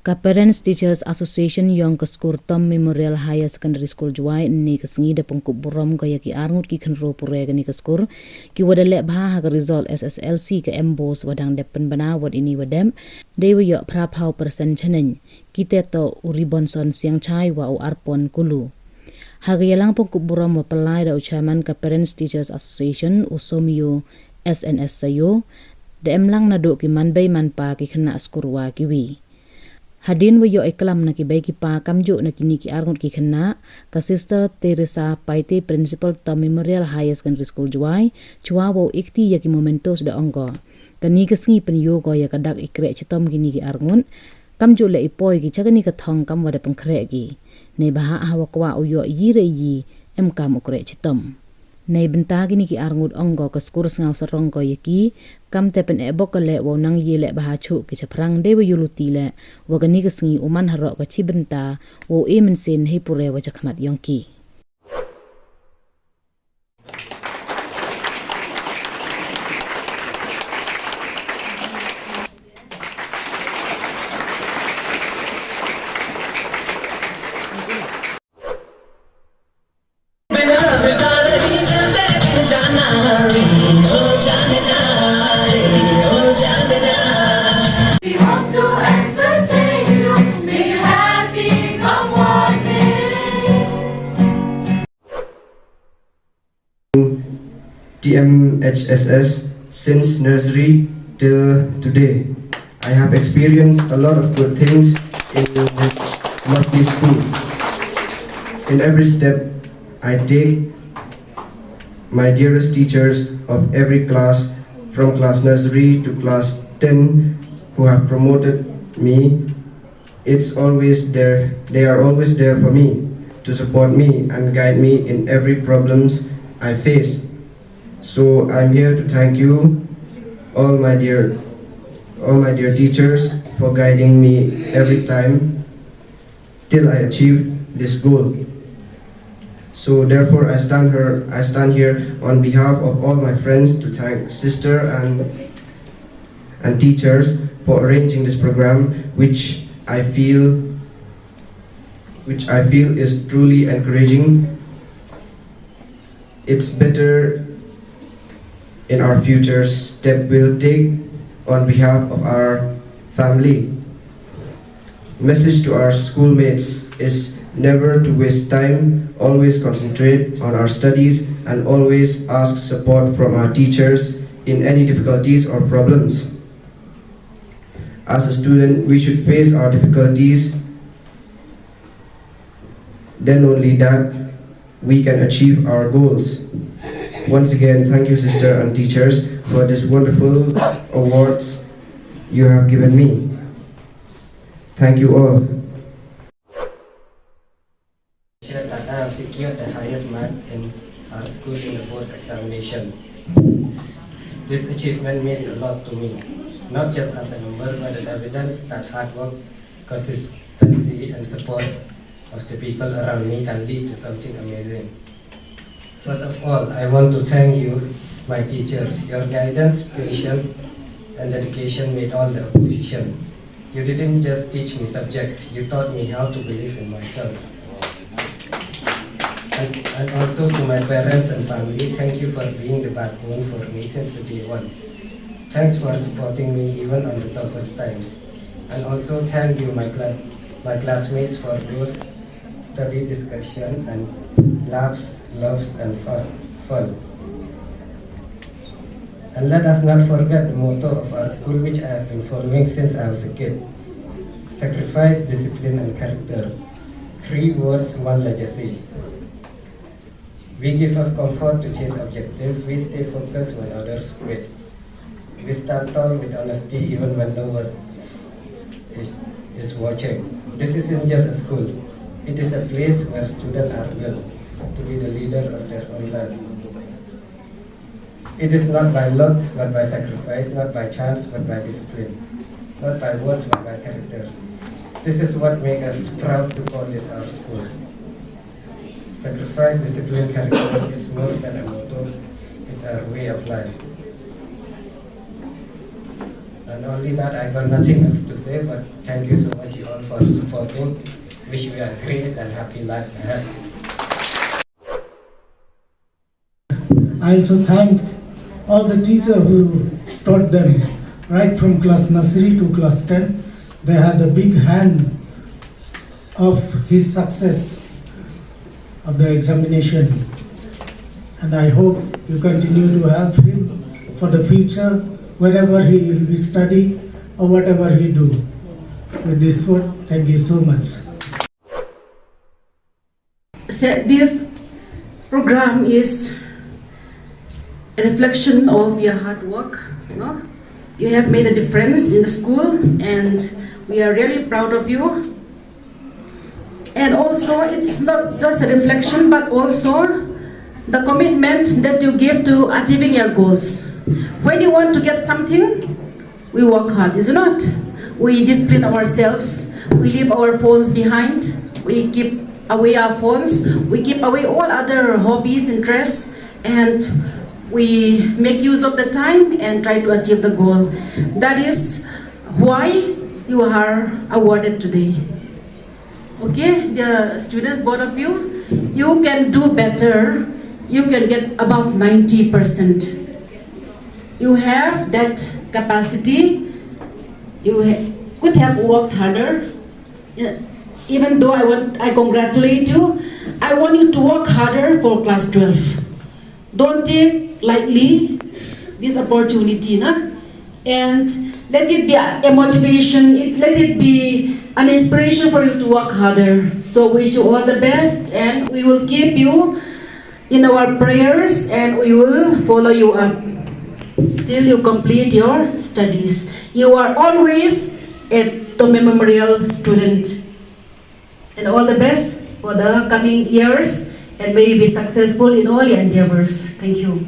Ka Parents Teachers Association yang ke skor Tome Memorial Higher Secondary School Jowai ni ke sengi da Pynkup burom gaya ki arngut ki khenro pure ni ke skor ki wada le bha ha result SSLC ke embos wadang depen bana wad ini wadem de yo pra phau persen chanen ki te to uribon son siang chai wa u arpon kulu hagayalang Pynkup burom wa pelai da uchaman ka Parents Teachers Association usomio SNS sayo de emlang na do ki manbay manpa ki khna skor wa kiwi Hadin wa yo eklam na ki bay ki pa kamjo na kini ki arngot ki khana ka Sister Teresa Paite Principal Tome Memorial Higher Secondary School Jowai chua wo ikti ya ki momentos da ongo kani ka sngi pen yo go ya kadak ikre chitom kini ki arngon kamjo le ipoi ki chagani ka thong kam wada pengkre ki nei baha hawa kwa uyo yire yi em kam ukre chitom nei benta kini ki arngut ongo ka skur ngau sarong ko yaki kam te pen ebok le wo nang yele baha chu ki chaprang de yuluti le wa gani ka sngi uman haro ka chi benta wo emen sen he pure wa chakmat yongki HSS since nursery till today. I have experienced a lot of good things in this lovely school. In every step I take, my dearest teachers of every class, from class nursery to class 10, who have promoted me, it's always there. They are always there for me, to support me and guide me in every problems I face. So I'm here to thank you, all my dear teachers, for guiding me every time till I achieved this goal. So therefore I stand here on behalf of all my friends to thank sister and teachers for arranging this program, which I feel is truly encouraging. It's better in our future step we'll take on behalf of our family. Message to our schoolmates is never to waste time, always concentrate on our studies and always ask support from our teachers in any difficulties or problems. As a student, we should face our difficulties, then only that we can achieve our goals. Once again, thank you sister and teachers for this wonderful awards you have given me. Thank you all. That I have secured the highest mark in our school in the board's examination. This achievement means a lot to me, not just as a number but an evidence that hard work, consistency and support of the people around me can lead to something amazing. First of all, I want to thank you, my teachers. Your guidance, patience, and dedication made all the opposition. You didn't just teach me subjects, you taught me how to believe in myself. And also to my parents and family, thank you for being the backbone for me since the day one. Thanks for supporting me even on the toughest times. And also thank you, my classmates, for those study discussion and laughs, loves and fun. And let us not forget the motto of our school, which I have been following since I was a kid. Sacrifice, discipline and character. 3 words, 1 legacy. We give up comfort to chase objective. We stay focused when others quit. We stand tall with honesty even when no one is watching. This isn't just a school. It is a place where students are built to be the leader of their own life. It is not by luck, but by sacrifice, not by chance, but by discipline, not by words, but by character. This is what makes us proud to call this our school. Sacrifice, discipline, character, it's more than a motto, it's our way of life. And only that, I got nothing else to say, but thank you so much you all for supporting. Wish you a great and happy life ahead. I also thank all the teachers who taught them right from class nursery to class 10. They had a big hand of his success of the examination. And I hope you continue to help him for the future, wherever he will study or whatever he do. With this word, thank you so much. This program is a reflection of your hard work. You have made a difference in the school, and we are really proud of you. And also, it's not just a reflection, but also the commitment that you give to achieving your goals. When you want to get something, we work hard, is it not? We discipline ourselves. We leave our phones behind. We keep away our phones. We keep away all other hobbies, interests, and we make use of the time and try to achieve the goal. That is why you are awarded today. Okay, the students, both of you, you can do better. You can get above 90%. You have that capacity. You could have worked harder. Even though I congratulate you, I want you to work harder for class 12. Don't take lightly this opportunity, and let it be a motivation. Let it be an inspiration for you to work harder. So wish you all the best, and we will keep you in our prayers, and we will follow you up till you complete your studies. You are always a Tome Memorial student. And all the best for the coming years, and may you be successful in all your endeavors. Thank you.